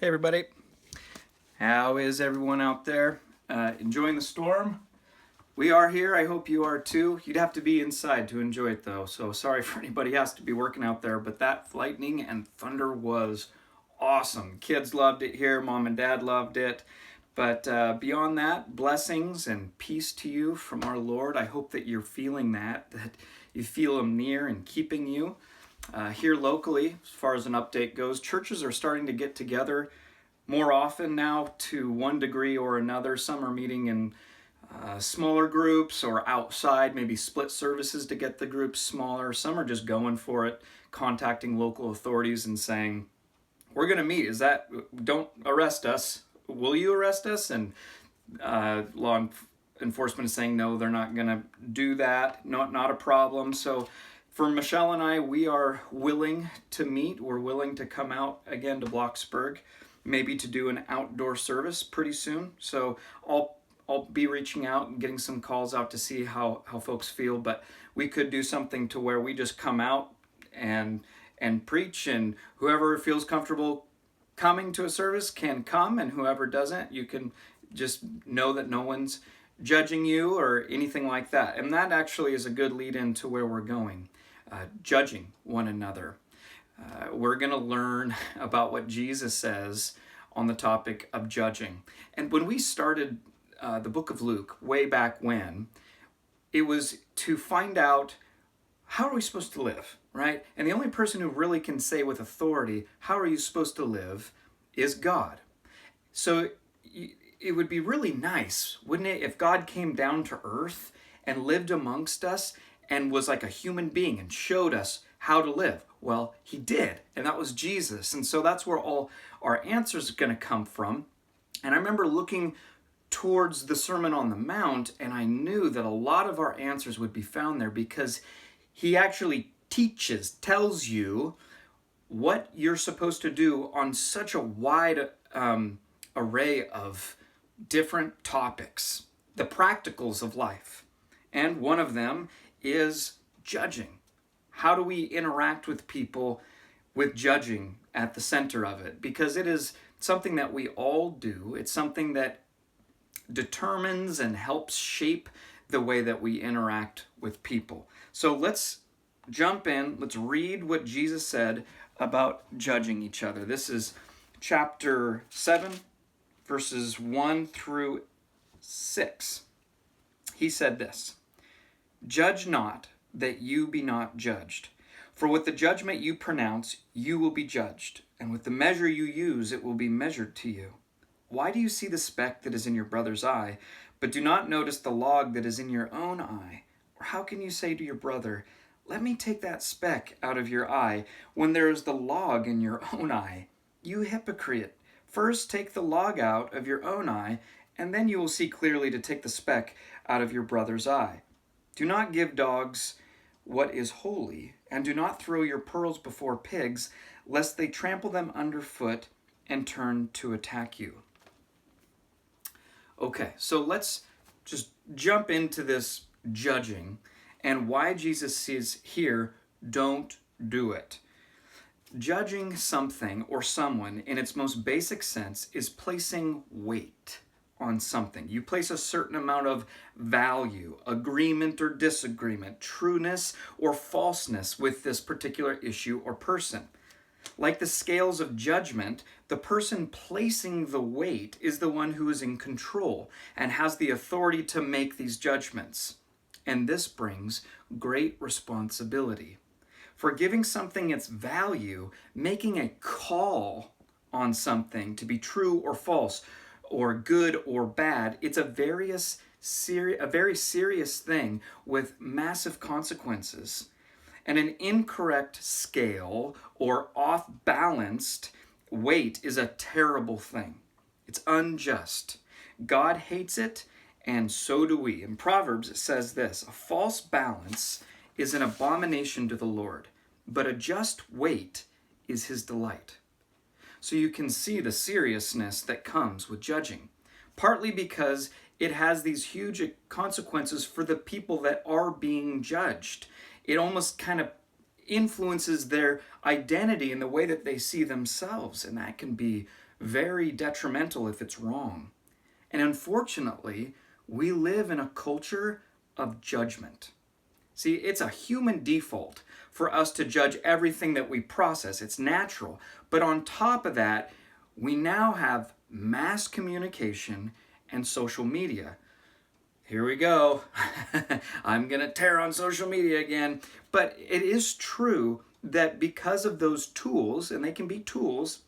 Hey everybody, how is everyone out there? Enjoying the storm? We are here, I hope you are too. You'd have to be inside to enjoy it though, so sorry for anybody who has to be working out there, but that lightning and thunder was awesome. Kids loved it here, mom and dad loved it. But beyond that, blessings and peace to you from our Lord. I hope that you're feeling that you feel Him near and keeping you. Here locally, as far as an update goes, churches are starting to get together more often now to one degree or another. Some are meeting in smaller groups or outside, maybe split services to get the groups smaller. Some are just going for it, contacting local authorities and saying, we're going to meet. Don't arrest us. Will you arrest us? And law enforcement is saying, no, they're not going to do that. Not a problem. So for Michelle and I, we are willing to meet. We're willing to come out again to Blocksburg, maybe to do an outdoor service pretty soon. So I'll be reaching out and getting some calls out to see how folks feel. But we could do something to where we just come out and preach, and whoever feels comfortable coming to a service can come, and whoever doesn't, you can just know that no one's judging you or anything like that. And that actually is a good lead in to where we're going, judging one another. We're going to learn about what Jesus says on the topic of judging. And when we started the book of Luke way back when, it was to find out, how are we supposed to live, right? And the only person who really can say with authority, how are you supposed to live, is God. So it would be really nice, wouldn't it, if God came down to earth and lived amongst us and was like a human being and showed us how to live. Well, He did, and that was Jesus. And so that's where all our answers are going to come from. And I remember looking towards the Sermon on the Mount, and I knew that a lot of our answers would be found there, because He actually tells you what you're supposed to do on such a wide array of different topics, the practicals of life. And one of them is judging. How do we interact with people with judging at the center of it? Because it is something that we all do. It's something that determines and helps shape the way that we interact with people. So let's jump in. Let's read what Jesus said about judging each other. This is chapter 7, verses 1 through 6. He said this: "Judge not, that you be not judged. For with the judgment you pronounce, you will be judged, and with the measure you use, it will be measured to you. Why do you see the speck that is in your brother's eye, but do not notice the log that is in your own eye? Or how can you say to your brother, let me take that speck out of your eye, when there is the log in your own eye? You hypocrite! First take the log out of your own eye, and then you will see clearly to take the speck out of your brother's eye. Do not give dogs what is holy, and do not throw your pearls before pigs, lest they trample them underfoot and turn to attack you." Okay, so let's just jump into this judging and why Jesus says here, don't do it. Judging something or someone in its most basic sense is placing weight on something. You place a certain amount of value, agreement or disagreement, trueness or falseness with this particular issue or person. Like the scales of judgment, the person placing the weight is the one who is in control and has the authority to make these judgments. And this brings great responsibility. For giving something its value, making a call on something to be true or false, or good or bad, it's a very serious thing with massive consequences. And an incorrect scale or off-balanced weight is a terrible thing. It's unjust. God hates it, and so do we. In Proverbs it says this: "A false balance is an abomination to the Lord, but a just weight is His delight." So you can see the seriousness that comes with judging, partly because it has these huge consequences for the people that are being judged. It almost kind of influences their identity and the way that they see themselves, and that can be very detrimental if it's wrong. And unfortunately, we live in a culture of judgment. See, it's a human default for us to judge everything that we process. It's natural. But on top of that, we now have mass communication and social media. Here we go. I'm going to tear on social media again. But it is true that because of those tools, and they can be tools,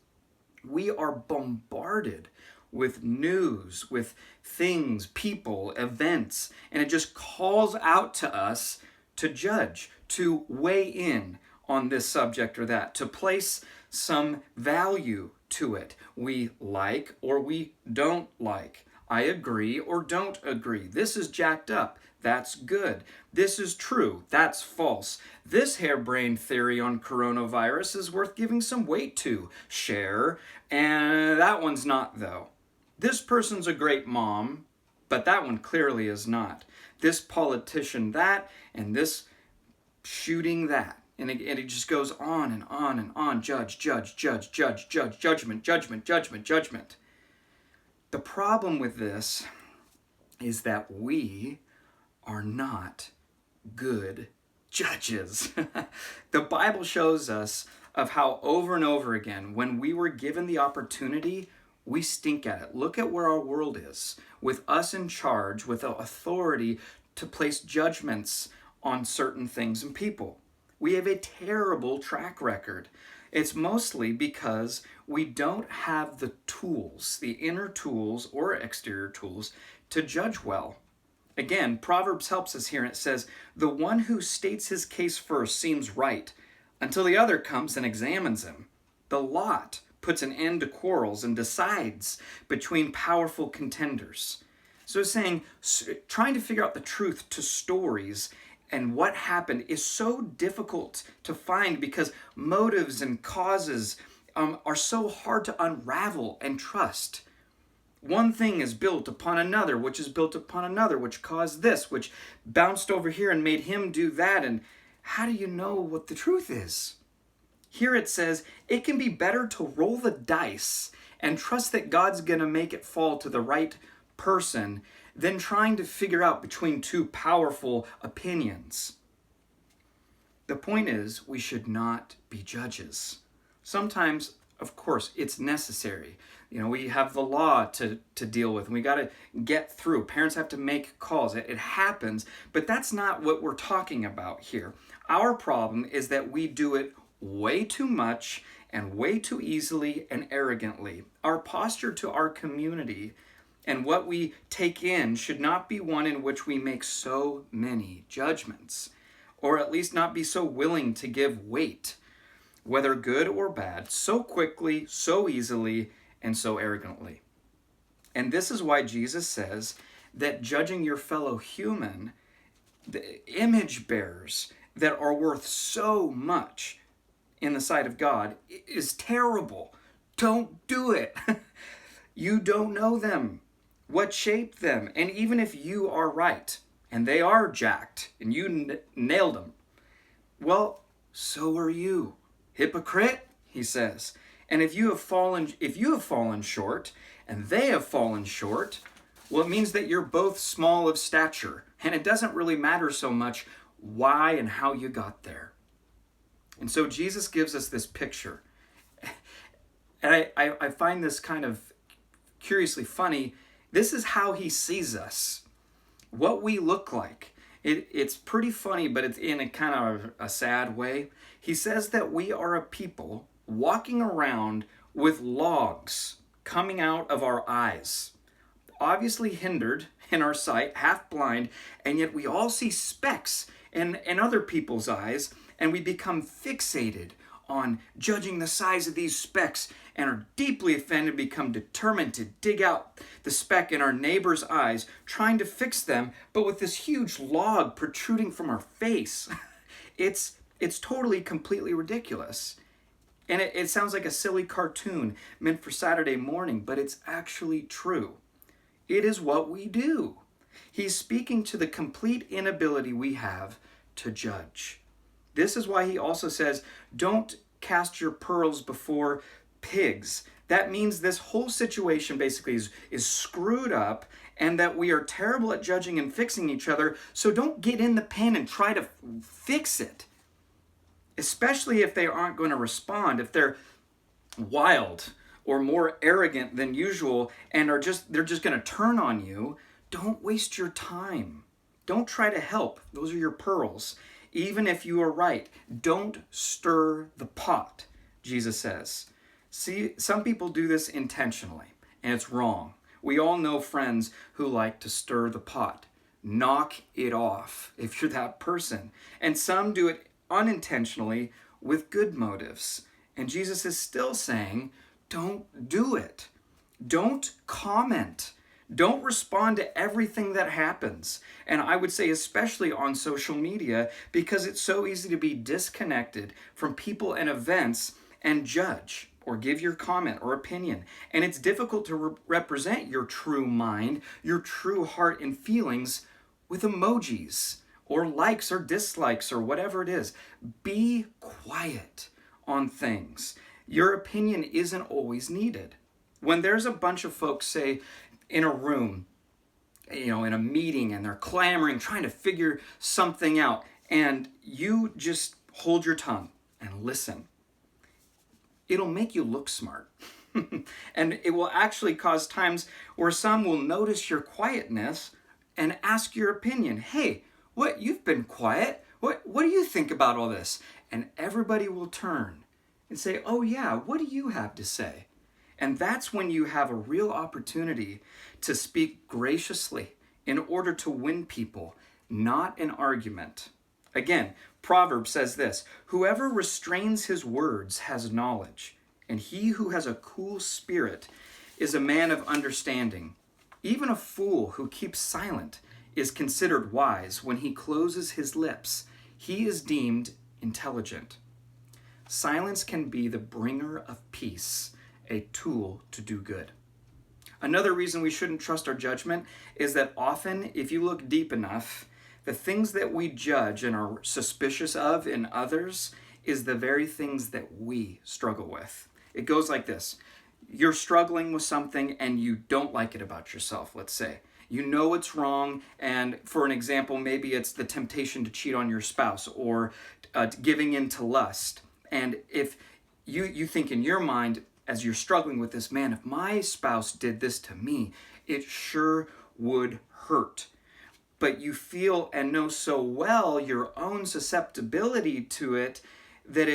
we are bombarded with news, with things, people, events, and it just calls out to us to judge, to weigh in on this subject or that, to place some value to it. We like or we don't like. I agree or don't agree. This is jacked up. That's good. This is true. That's false. This harebrained theory on coronavirus is worth giving some weight to. Share. And that one's not, though. This person's a great mom, but that one clearly is not. This politician that, and this shooting that. And it just goes on and on and on. Judge, judge, judge, judge, judge, judgment, judgment, judgment, judgment. The problem with this is that we are not good judges. The Bible shows us of how over and over again, when we were given the opportunity, we stink at it. Look at where our world is, with us in charge, with the authority to place judgments on certain things and people. We have a terrible track record. It's mostly because we don't have the tools, the inner tools or exterior tools, to judge well. Again, Proverbs helps us here, and it says, the one who states his case first seems right, until the other comes and examines him. The lot puts an end to quarrels and decides between powerful contenders. So it's saying, trying to figure out the truth to stories and what happened is so difficult to find because motives and causes are so hard to unravel and trust. One thing is built upon another, which is built upon another, which caused this, which bounced over here and made him do that. And how do you know what the truth is? Here it says, it can be better to roll the dice and trust that God's going to make it fall to the right person than trying to figure out between two powerful opinions. The point is, we should not be judges. Sometimes, of course, it's necessary. You know, we have the law to deal with, and we got to get through. Parents have to make calls. It happens, but that's not what we're talking about here. Our problem is that we do it way too much and way too easily and arrogantly. Our posture to our community and what we take in should not be one in which we make so many judgments, or at least not be so willing to give weight, whether good or bad, so quickly, so easily, and so arrogantly. And this is why Jesus says that judging your fellow human, the image bearers that are worth so much in the sight of God, is terrible. Don't do it. You don't know them. What shaped them? And even if you are right, and they are jacked, and you nailed them, well, so are you. Hypocrite, he says. And if you have fallen short, and they have fallen short, well, it means that you're both small of stature. And it doesn't really matter so much why and how you got there. And so Jesus gives us this picture. And I find this kind of curiously funny. This is how he sees us. What we look like. It's pretty funny, but it's in a kind of a sad way. He says that we are a people walking around with logs coming out of our eyes, obviously hindered in our sight, half blind, and yet we all see specks in other people's eyes, and we become fixated on judging the size of these specks and are deeply offended, become determined to dig out the speck in our neighbor's eyes, trying to fix them, but with this huge log protruding from our face. It's totally, completely ridiculous. And it sounds like a silly cartoon meant for Saturday morning, but it's actually true. It is what we do. He's speaking to the complete inability we have to judge. This is why he also says, don't cast your pearls before pigs. That means this whole situation basically is screwed up, and that we are terrible at judging and fixing each other. So don't get in the pen and try to fix it, especially if they aren't going to respond, if they're wild or more arrogant than usual and they're just going to turn on you. Don't waste your time. Don't try to help. Those are your pearls. Even if you are right, don't stir the pot, Jesus says. See, some people do this intentionally, and it's wrong. We all know friends who like to stir the pot. Knock it off if you're that person. And some do it unintentionally with good motives. And Jesus is still saying, don't do it. Don't comment. Don't respond to everything that happens. And I would say especially on social media, because it's so easy to be disconnected from people and events and judge or give your comment or opinion. And it's difficult to represent your true mind, your true heart and feelings with emojis or likes or dislikes or whatever it is. Be quiet on things. Your opinion isn't always needed. When there's a bunch of folks, say, in a room, in a meeting, and they're clamoring, trying to figure something out, and you just hold your tongue and listen, it'll make you look smart. And it will actually cause times where some will notice your quietness and ask your opinion. Hey, what, you've been quiet? What do you think about all this? And everybody will turn and say, oh yeah, what do you have to say? And that's when you have a real opportunity to speak graciously in order to win people, not an argument. Again, Proverbs says this, whoever restrains his words has knowledge, and he who has a cool spirit is a man of understanding. Even a fool who keeps silent is considered wise. When he closes his lips, he is deemed intelligent. Silence can be the bringer of peace, a tool to do good. Another reason we shouldn't trust our judgment is that often, if you look deep enough, the things that we judge and are suspicious of in others is the very things that we struggle with. It goes like this. You're struggling with something and you don't like it about yourself, let's say. You know it's wrong, and for an example, maybe it's the temptation to cheat on your spouse or giving in to lust. And if you think in your mind, as you're struggling with this, man, if my spouse did this to me, it sure would hurt. But you feel and know so well your own susceptibility to it that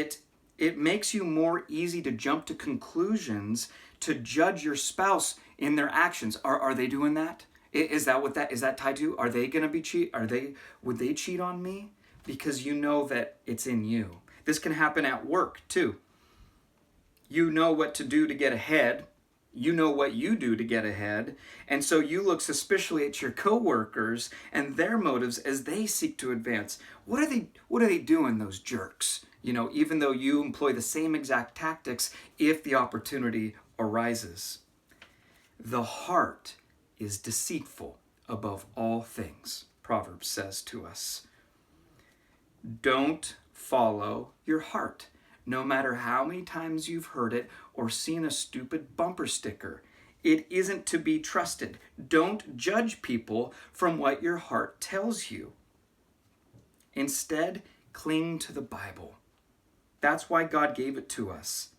it makes you more easy to jump to conclusions, to judge your spouse in their actions. Are they doing that? Is that tied to? Are they going to be would they cheat on me? Because you know that it's in you. This can happen at work too. You know what to do to get ahead. You know what you do to get ahead. And so you look suspiciously at your coworkers and their motives as they seek to advance. What are they doing, those jerks? Even though you employ the same exact tactics if the opportunity arises. The heart is deceitful above all things, Proverbs says to us. Don't follow your heart. No matter how many times you've heard it or seen a stupid bumper sticker, it isn't to be trusted. Don't judge people from what your heart tells you. Instead, cling to the Bible. That's why God gave it to us.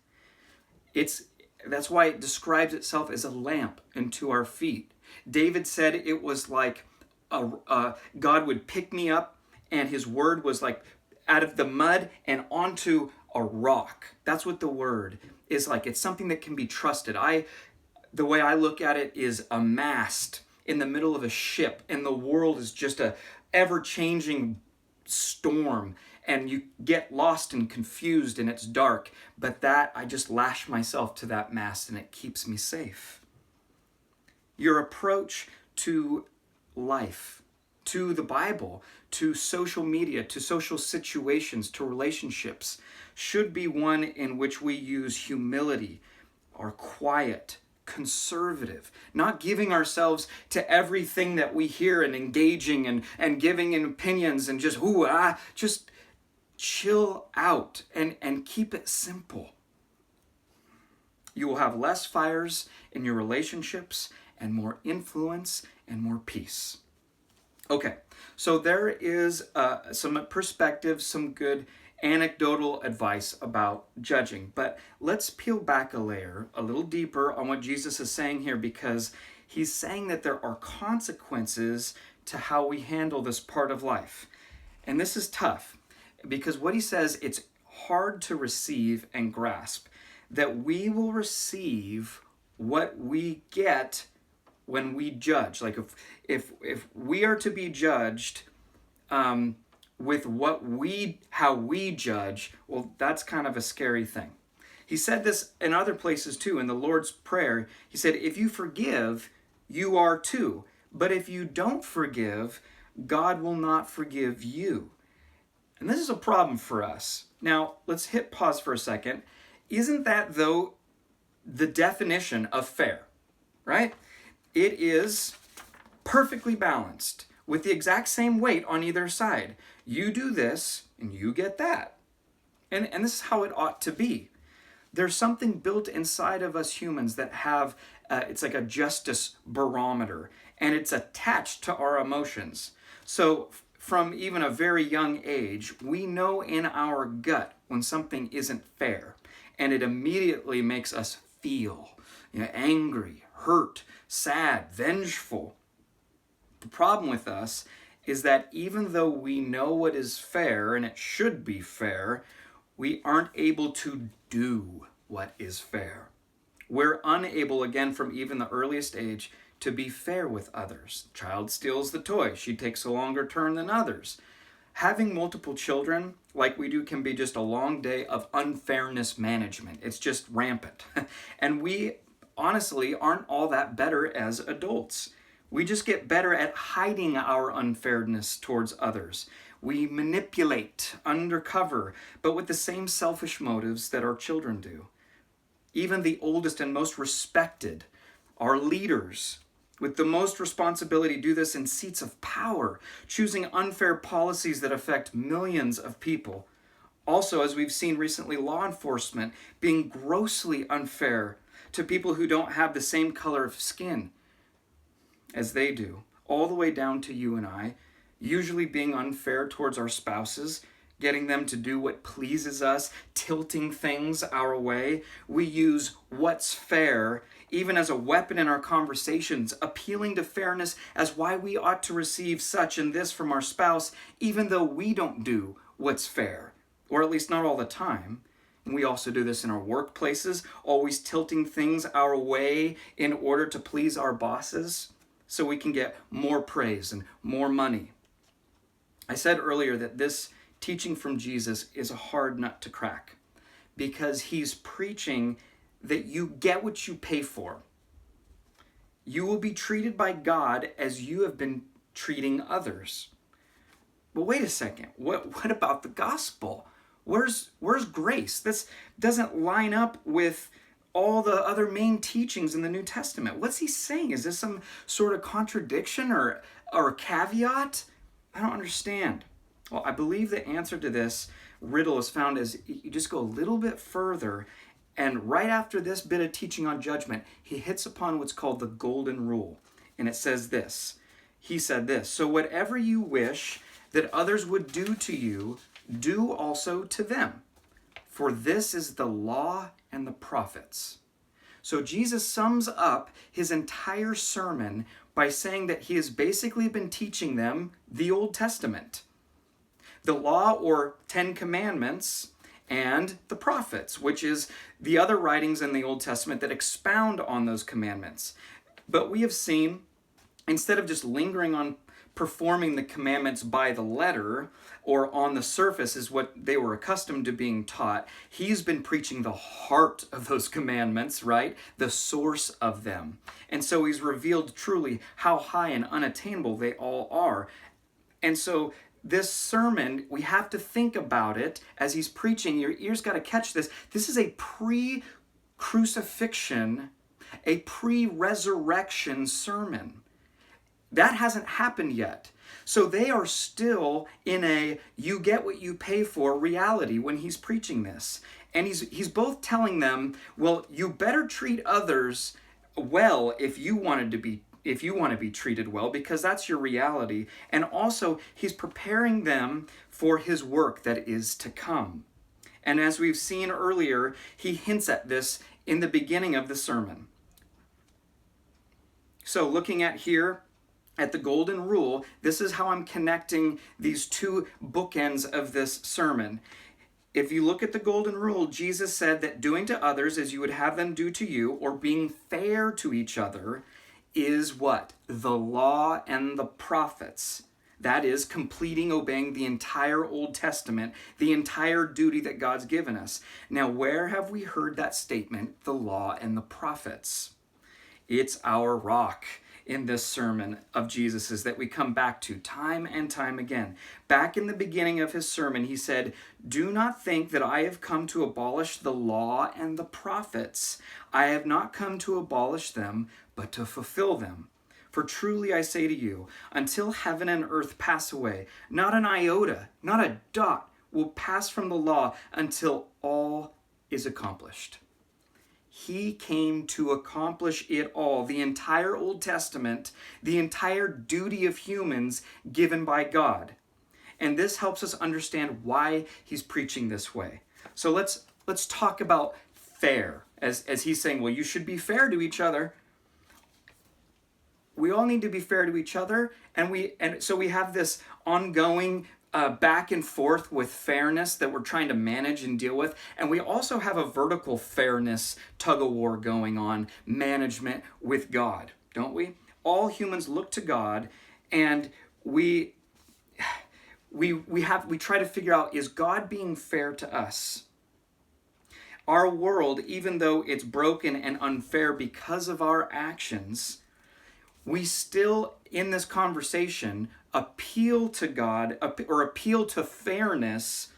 That's why it describes itself as a lamp unto our feet. David said it was like God would pick me up and his word was like out of the mud and onto a rock. That's what the word is like. It's something that can be trusted. The way I look at it is a mast in the middle of a ship, and the world is just a ever-changing storm, and you get lost and confused and it's dark. But I just lash myself to that mast and it keeps me safe. Your approach to life, to the Bible, to social media, to social situations, to relationships, should be one in which we use humility, are quiet, conservative, not giving ourselves to everything that we hear and engaging and giving in opinions and just chill out and keep it simple. You will have less fires in your relationships and more influence and more peace. Okay, so there is some perspective, some good anecdotal advice about judging, but let's peel back a layer, a little deeper on what Jesus is saying here, because he's saying that there are consequences to how we handle this part of life. And this is tough, because what he says, it's hard to receive and grasp, that we will receive what we get when we judge. Like if we are to be judged with how we judge, well, that's kind of a scary thing. He said this in other places too. In the Lord's Prayer, he said, if you forgive, you are too. But if you don't forgive, God will not forgive you. And this is a problem for us. Now, let's hit pause for a second. Isn't that, though, the definition of fair, right? It is perfectly balanced with the exact same weight on either side. You do this and you get that. And this is how it ought to be. There's something built inside of us humans that have, it's like a justice barometer, and it's attached to our emotions. So from even a very young age, we know in our gut when something isn't fair, and it immediately makes us feel angry, hurt, sad, vengeful. The problem with us is that even though we know what is fair and it should be fair, we aren't able to do what is fair. We're unable, again, from even the earliest age, to be fair with others. Child steals the toy. She takes a longer turn than others. Having multiple children, like we do, can be just a long day of unfairness management. It's just rampant. And we honestly aren't all that better as adults. We just get better at hiding our unfairness towards others. We manipulate undercover, but with the same selfish motives that our children do. Even the oldest and most respected, our leaders, with the most responsibility, do this in seats of power, choosing unfair policies that affect millions of people. Also, as we've seen recently, law enforcement being grossly unfair to people who don't have the same color of skin as they do, all the way down to you and I, usually being unfair towards our spouses, getting them to do what pleases us, tilting things our way. We use what's fair even as a weapon in our conversations, appealing to fairness as why we ought to receive such and this from our spouse, even though we don't do what's fair, or at least not all the time. And we also do this in our workplaces, always tilting things our way in order to please our bosses so we can get more praise and more money. I said earlier that this teaching from Jesus is a hard nut to crack because he's preaching that you get what you pay for. You will be treated by God as you have been treating others. But wait a second, what about the gospel? Where's grace? This doesn't line up with all the other main teachings in the New Testament. What's he saying? Is this some sort of contradiction or a caveat? I don't understand. Well, I believe the answer to this riddle is found as you just go a little bit further, and right after this bit of teaching on judgment, he hits upon what's called the golden rule. And it says this. He said this, "So whatever you wish that others would do to you, do also to them. For this is the law and the prophets." So Jesus sums up his entire sermon by saying that he has basically been teaching them the Old Testament. The law, or 10 Commandments, and the prophets, which is the other writings in the Old Testament that expound on those commandments. But we have seen, instead of just lingering on performing the commandments by the letter or on the surface is what they were accustomed to being taught, he's been preaching the heart of those commandments, right? The source of them. And so he's revealed truly how high and unattainable they all are. And so this sermon, we have to think about it as he's preaching. Your ears got to catch this. This is a pre-crucifixion, a pre-resurrection sermon. That hasn't happened yet. So they are still in a you get what you pay for reality when he's preaching this. And he's both telling them, well, you better treat others well if you want to be treated well, because that's your reality. And also, he's preparing them for his work that is to come. And as we've seen earlier, he hints at this in the beginning of the sermon. So looking at here at the golden rule, this is how I'm connecting these two bookends of this sermon. If you look at the golden rule, Jesus said that doing to others as you would have them do to you, or being fair to each other, is what? The law and the prophets. That is, completing, obeying the entire Old Testament, the entire duty that God's given us. Now, where have we heard that statement, the law and the prophets? It's our rock in this sermon of Jesus's that we come back to time and time again. Back in the beginning of his sermon, he said, "Do not think that I have come to abolish the law and the prophets. I have not come to abolish them, but to fulfill them. For truly I say to you, until heaven and earth pass away, not an iota, not a dot will pass from the law until all is accomplished." He came to accomplish it all, the entire Old Testament, the entire duty of humans given by God. And this helps us understand why he's preaching this way. So let's talk about fair, as he's saying, well, you should be fair to each other. We all need to be fair to each other, and so we have this ongoing back and forth with fairness that we're trying to manage and deal with. And we also have a vertical fairness tug-of-war going on, management with God, don't we? All humans look to God, and we try to figure out, is God being fair to us? Our world, even though it's broken and unfair because of our actions, we still, in this conversation, appeal to God or appeal to fairness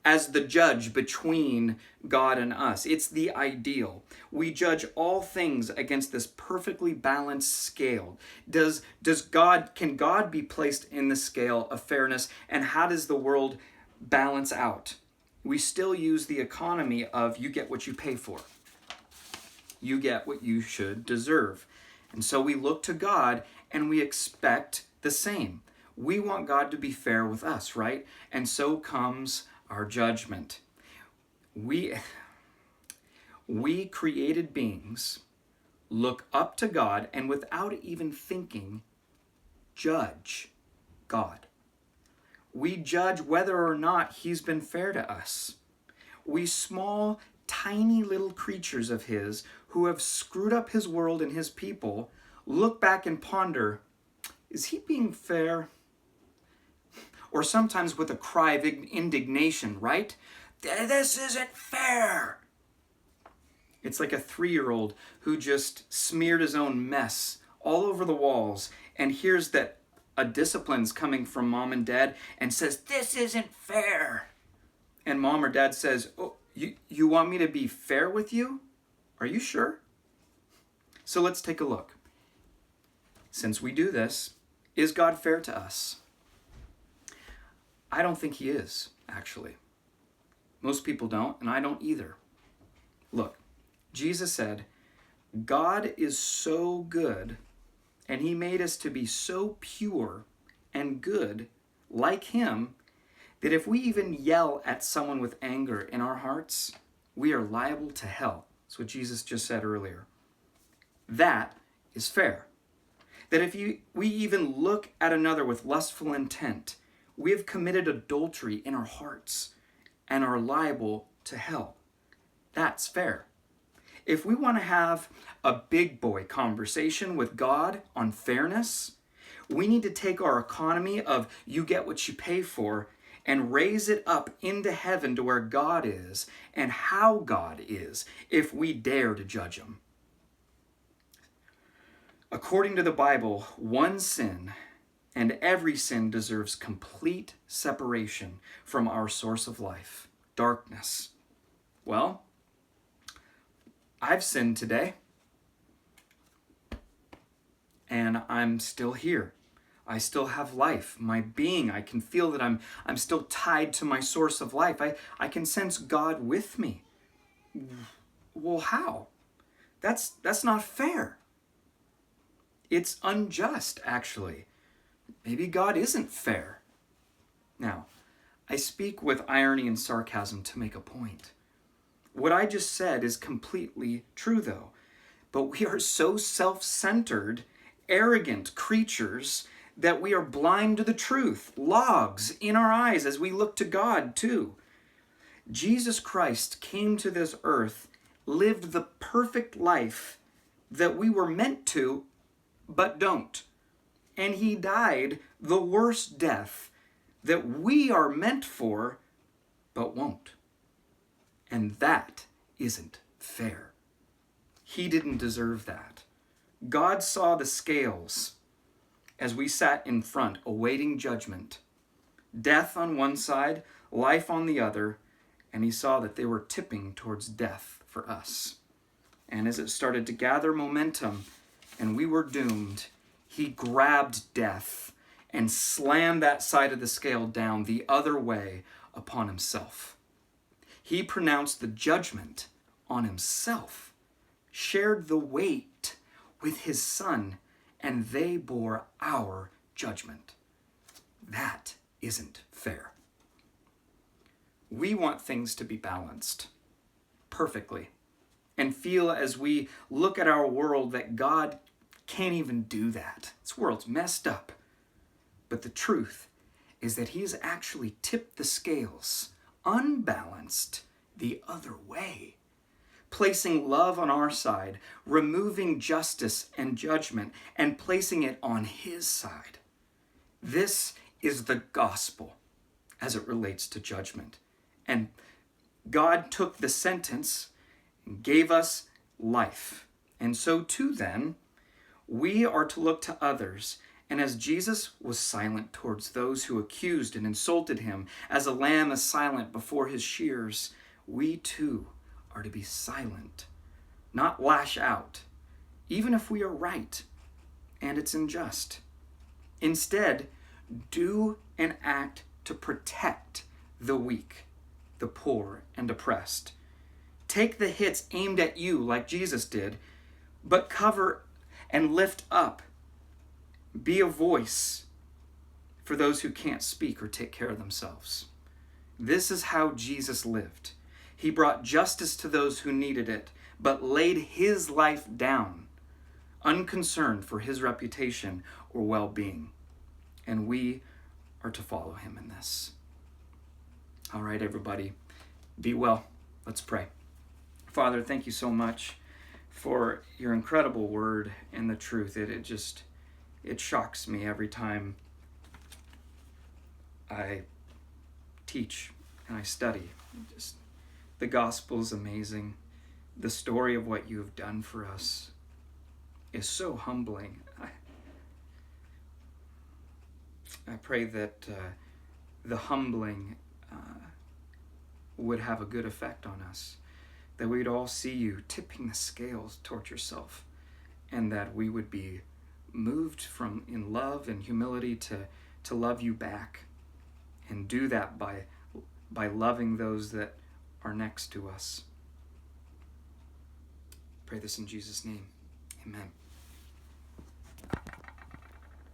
as the judge between God and us. It's the ideal. We judge all things against this perfectly balanced scale. Can God be placed in the scale of fairness, and how does the world balance out? We still use the economy of you get what you pay for. You get what you should deserve. And so we look to God and we expect the same. We want God to be fair with us, right? And so comes our judgment. We created beings look up to God and without even thinking, judge God. We judge whether or not he's been fair to us. We small, tiny little creatures of his who have screwed up his world and his people look back and ponder, is he being fair? Or sometimes with a cry of indignation, right? This isn't fair. It's like a 3-year-old who just smeared his own mess all over the walls and hears that a discipline's coming from mom and dad and says, this isn't fair. And mom or dad says, oh, you want me to be fair with you? Are you sure? So let's take a look. Since we do this, is God fair to us? I don't think he is, actually. Most people don't, and I don't either. Look, Jesus said, God is so good, and he made us to be so pure and good, like him, that if we even yell at someone with anger in our hearts, we are liable to hell. That's what Jesus just said earlier. That is fair. That if we even look at another with lustful intent, we have committed adultery in our hearts and are liable to hell. That's fair. If we want to have a big boy conversation with God on fairness, we need to take our economy of you get what you pay for and raise it up into heaven to where God is and how God is, if we dare to judge him. According to the Bible, one sin, and every sin deserves complete separation from our source of life, darkness. Well, I've sinned today, and I'm still here. I still have life. My being, I can feel that I'm still tied to my source of life. I can sense God with me. Well, how? That's not fair. It's unjust, actually. Maybe God isn't fair. Now, I speak with irony and sarcasm to make a point. What I just said is completely true, though. But we are so self-centered, arrogant creatures that we are blind to the truth, logs in our eyes as we look to God, too. Jesus Christ came to this earth, lived the perfect life that we were meant to, but don't. And he died the worst death that we are meant for, but won't. And that isn't fair. He didn't deserve that. God saw the scales as we sat in front, awaiting judgment. Death on one side, life on the other, and he saw that they were tipping towards death for us. And as it started to gather momentum and we were doomed, he grabbed death and slammed that side of the scale down the other way upon himself. He pronounced the judgment on himself, shared the weight with his Son, and they bore our judgment. That isn't fair. We want things to be balanced perfectly and feel as we look at our world that God can't even do that. This world's messed up. But the truth is that he has actually tipped the scales, unbalanced, the other way, placing love on our side, removing justice and judgment, and placing it on his side. This is the gospel as it relates to judgment. And God took the sentence and gave us life. And so too then, we are to look to others. And as Jesus was silent towards those who accused and insulted him, as a lamb is silent before his shears, we too are to be silent, not lash out, even if we are right and it's unjust. Instead, do and act to protect the weak, the poor, and oppressed. Take the hits aimed at you like Jesus did, but cover and lift up. Be a voice for those who can't speak or take care of themselves. This is how Jesus lived. He brought justice to those who needed it, but laid his life down, unconcerned for his reputation or well-being. And we are to follow him in this. All right, everybody, be well. Let's pray. Father, thank you so much for your incredible word and the truth. It shocks me every time I teach and I study. The gospel is amazing. The story of what you have done for us is so humbling. I pray that the humbling would have a good effect on us, that we'd all see you tipping the scales towards yourself, and that we would be moved from in love and humility to love you back, and do that by loving those that are next to us. Pray this in Jesus' name. Amen.